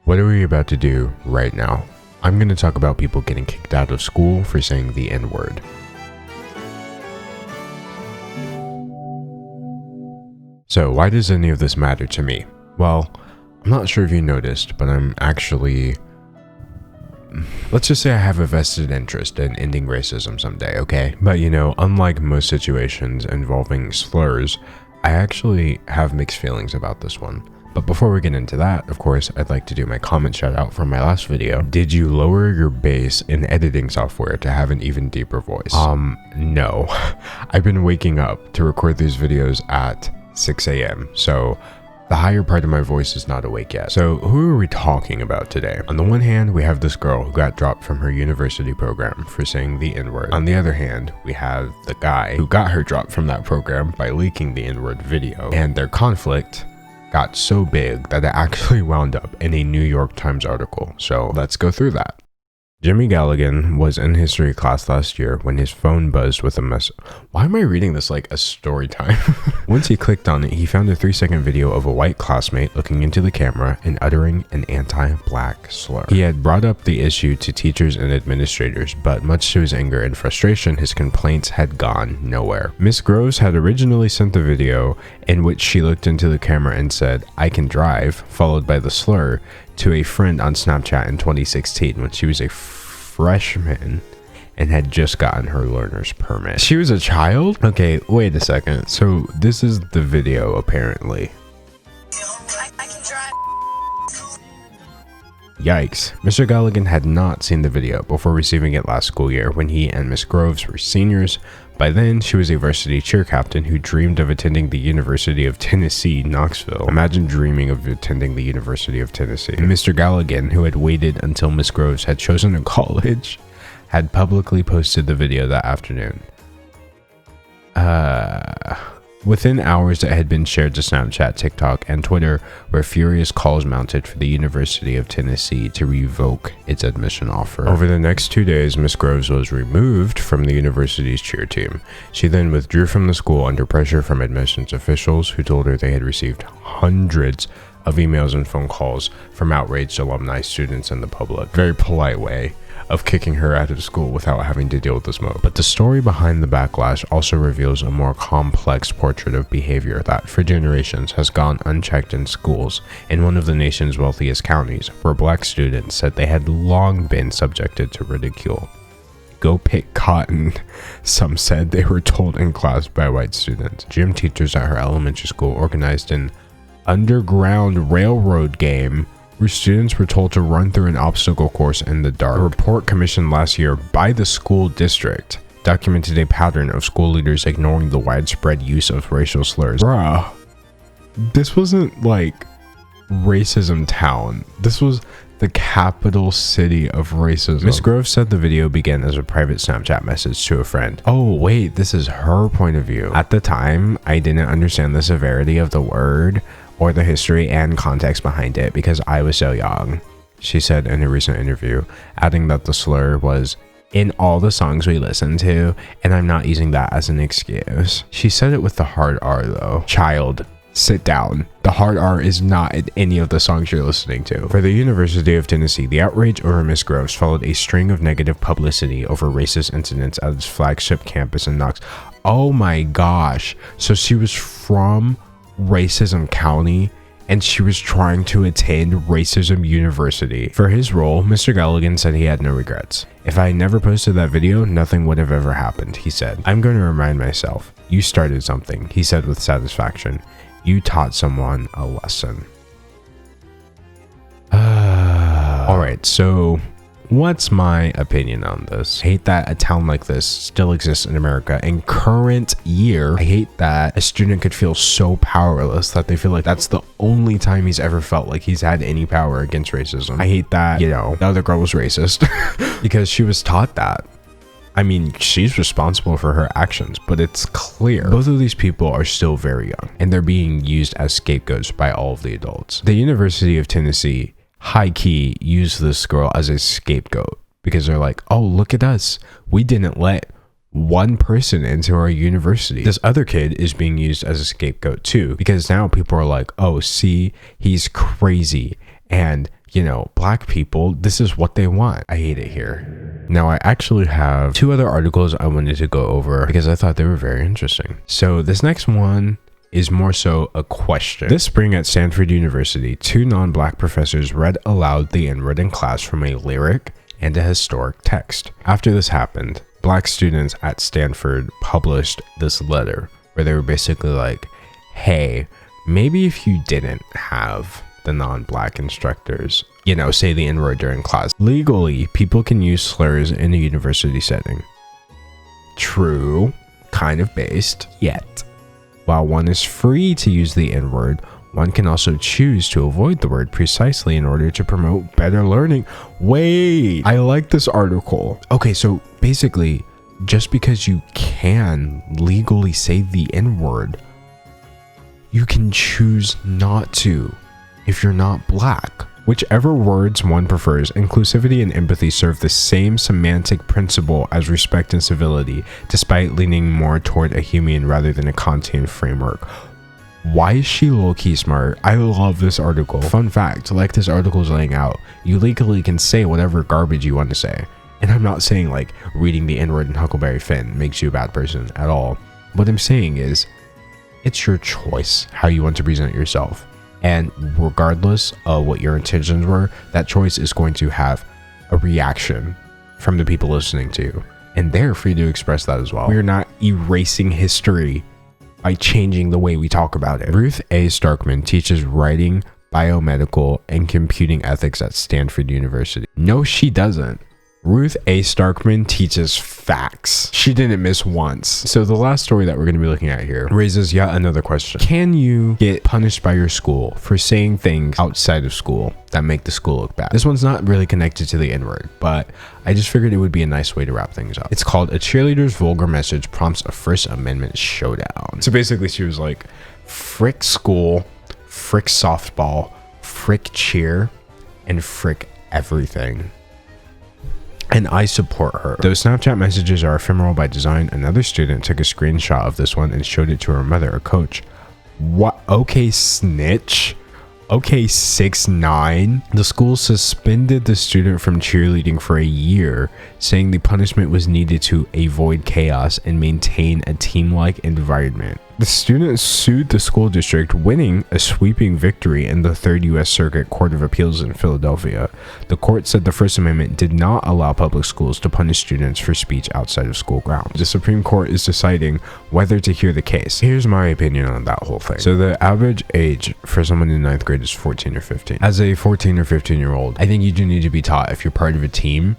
What are we about to do right now? I'm going to talk about people getting kicked out of school for saying the N-word. So why does any of this matter to me? Well, I'm not sure if you noticed, but I'm actually... Let's just say I have a vested interest in ending racism someday, okay? But you know, unlike most situations involving slurs, I actually have mixed feelings about this one. But before we get into that, of course, I'd like to do my comment shout out from my last video. Did you lower your bass in editing software to have an even deeper voice? No. I've been waking up to record these videos at 6 a.m. So the higher part of my voice is not awake yet. So who are we talking about today? On the one hand, we have this girl who got dropped from her university program for saying the N-word. On the other hand, we have the guy who got her dropped from that program by leaking the N-word video. And their conflict got so big that it actually wound up in a New York Times article. So let's go through that. Jimmy Galligan was in history class last year when his phone buzzed with a message. Why am I reading this like a story time? Once he clicked on it, he found a 3-second video of a white classmate looking into the camera and uttering an anti-black slur. He had brought up the issue to teachers and administrators, but much to his anger and frustration, his complaints had gone nowhere. Miss Groves had originally sent the video in which she looked into the camera and said, "I can drive," followed by the slur, to a friend on Snapchat in 2016 when she was a freshman and had just gotten her learner's permit. She was a child? Okay, wait a second. So this is the video apparently. I can drive. Yikes. Mr. Galligan had not seen the video before receiving it last school year when he and Miss Groves were seniors. By then, she was a varsity cheer captain who dreamed of attending the University of Tennessee, Knoxville. Imagine dreaming of attending the University of Tennessee. And Mr. Galligan, who had waited until Miss Groves had chosen a college, had publicly posted the video that afternoon. Within hours, it had been shared to Snapchat, TikTok, and Twitter, where furious calls mounted for the University of Tennessee to revoke its admission offer. Over the next 2 days, Miss Groves was removed from the university's cheer team. She then withdrew from the school under pressure from admissions officials who told her they had received hundreds of emails and phone calls from outraged alumni, students, and the public. Very polite way of kicking her out of school without having to deal with the smoke. But the story behind the backlash also reveals a more complex portrait of behavior that for generations has gone unchecked in schools in one of the nation's wealthiest counties, where black students said they had long been subjected to ridicule. Go pick cotton, some said they were told in class by white students. Gym teachers at her elementary school organized an underground railroad game where students were told to run through an obstacle course in the dark. A report commissioned last year by the school district documented a pattern of school leaders ignoring the widespread use of racial slurs. Bruh, this wasn't like racism town. This was the capital city of racism. Miss Groves said the video began as a private Snapchat message to a friend. Oh wait, this is her point of view. At the time, I didn't understand the severity of the word or the history and context behind it because I was so young, she said in a recent interview, adding that the slur was in all the songs we listen to, and I'm not using that as an excuse. She said it with the hard R though. Child, sit down. The hard R is not in any of the songs you're listening to. For the University of Tennessee, the outrage over Miss Groves followed a string of negative publicity over racist incidents at its flagship campus in Knoxville. Oh my gosh. So she was from Racism County and she was trying to attend Racism University. For his role, Mr. Galligan said he had no regrets. If I had never posted that video, nothing would have ever happened, he said. I'm going to remind myself, you started something, he said with satisfaction. You taught someone a lesson. Alright, so what's my opinion on this? I hate that a town like this still exists in America in current year. I hate that a student could feel so powerless that they feel like that's the only time he's ever felt like he's had any power against racism. I hate that, you know, the other girl was racist because she was taught that. I mean, she's responsible for her actions, but it's clear both of these people are still very young and they're being used as scapegoats by all of the adults. The University of Tennessee high-key used this girl as a scapegoat because they're like, oh, look at us. We didn't let one person into our university. This other kid is being used as a scapegoat too because now people are like, oh, see, he's crazy and you know, black people, this is what they want. I hate it here. Now, I actually have 2 other articles I wanted to go over because I thought they were very interesting. So this next one is more so a question. This spring at Stanford University, 2 non-black professors read aloud the N-word in class from a lyric and a historic text. After this happened, black students at Stanford published this letter where they were basically like, hey, maybe if you didn't have the non-black instructors, you know, say the N-word during class, legally, people can use slurs in a university setting. True, kind of based, yet. While one is free to use the N-word, one can also choose to avoid the word precisely in order to promote better learning. Wait, I like this article. Okay, so basically, just because you can legally say the N-word, you can choose not to if you're not black. Whichever words one prefers, inclusivity and empathy serve the same semantic principle as respect and civility, despite leaning more toward a human rather than a Kantian framework. Why is she low-key smart? I love this article. Fun fact, like this article is laying out, you legally can say whatever garbage you want to say. And I'm not saying like reading the N-word in Huckleberry Finn makes you a bad person at all. What I'm saying is, it's your choice how you want to present yourself. And regardless of what your intentions were, that choice is going to have a reaction from the people listening to you. And they're free to express that as well. We're not erasing history by changing the way we talk about it. Ruth A. Starkman teaches writing, biomedical, and computing ethics at Stanford University. No, she doesn't. Ruth A. Starkman teaches facts. She didn't miss once. So the last story that we're going to be looking at here raises yet another question. Can you get punished by your school for saying things outside of school that make the school look bad? This one's not really connected to the N-word, but I just figured it would be a nice way to wrap things up. It's called A Cheerleader's Vulgar Message Prompts a First Amendment Showdown. So basically she was like, frick school, frick softball, frick cheer, and frick everything. And I support her. Those Snapchat messages are ephemeral by design. Another student took a screenshot of this one and showed it to her mother, a coach. What? Okay, snitch. Okay, 6'9". The school suspended the student from cheerleading for a year, saying the punishment was needed to avoid chaos and maintain a team-like environment. The student sued the school district, winning a sweeping victory in the 3rd U.S. Circuit Court of Appeals in Philadelphia. The court said the First Amendment did not allow public schools to punish students for speech outside of school grounds. The Supreme Court is deciding whether to hear the case. Here's my opinion on that whole thing. So the average age for someone in 9th grade is 14 or 15. As a 14 or 15-year-old, I think you do need to be taught if you're part of a team,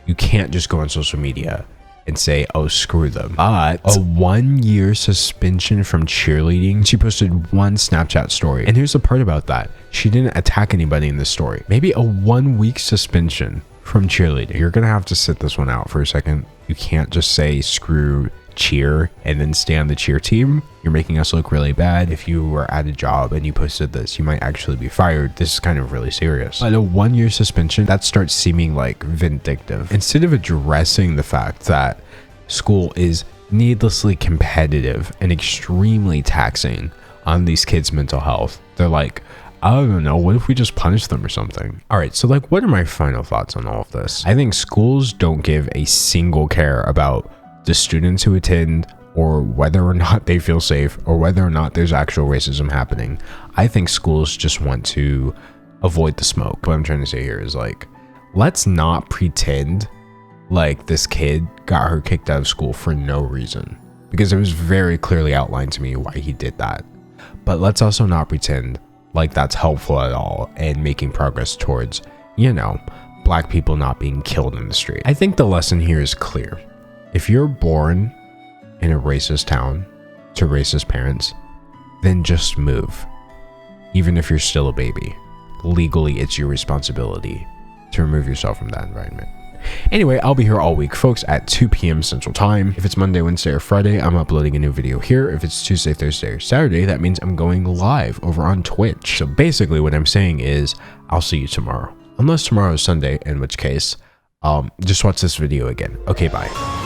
you can't just go on social media and say, oh, screw them. But a 1-year suspension from cheerleading. She posted one Snapchat story. And here's the part about that. She didn't attack anybody in this story. Maybe a 1-week suspension from cheerleading. You're gonna have to sit this one out for a second. You can't just say screw cheer and then stay on the cheer team. You're making us look really bad. If you were at a job and you posted this, you might actually be fired. This is kind of really serious. But a 1-year suspension, that starts seeming like vindictive. Instead of addressing the fact that school is needlessly competitive and extremely taxing on these kids' mental health, they're like, I don't know, what if we just punish them or something? All right, so like, what are my final thoughts on all of this? I think schools don't give a single care about the students who attend or whether or not they feel safe or whether or not there's actual racism happening. I think schools just want to avoid the smoke. What I'm trying to say here is like, let's not pretend like this kid got her kicked out of school for no reason, because it was very clearly outlined to me why he did that. But let's also not pretend like that's helpful at all and making progress towards, you know, black people not being killed in the street. I think the lesson here is clear. If you're born in a racist town to racist parents, then just move. Even if you're still a baby, legally it's your responsibility to remove yourself from that environment. Anyway, I'll be here all week, folks, at 2 p.m. Central Time. If it's Monday, Wednesday, or Friday, I'm uploading a new video here. If it's Tuesday, Thursday, or Saturday, that means I'm going live over on Twitch. So basically what I'm saying is I'll see you tomorrow. Unless tomorrow is Sunday, in which case, just watch this video again. Okay, bye.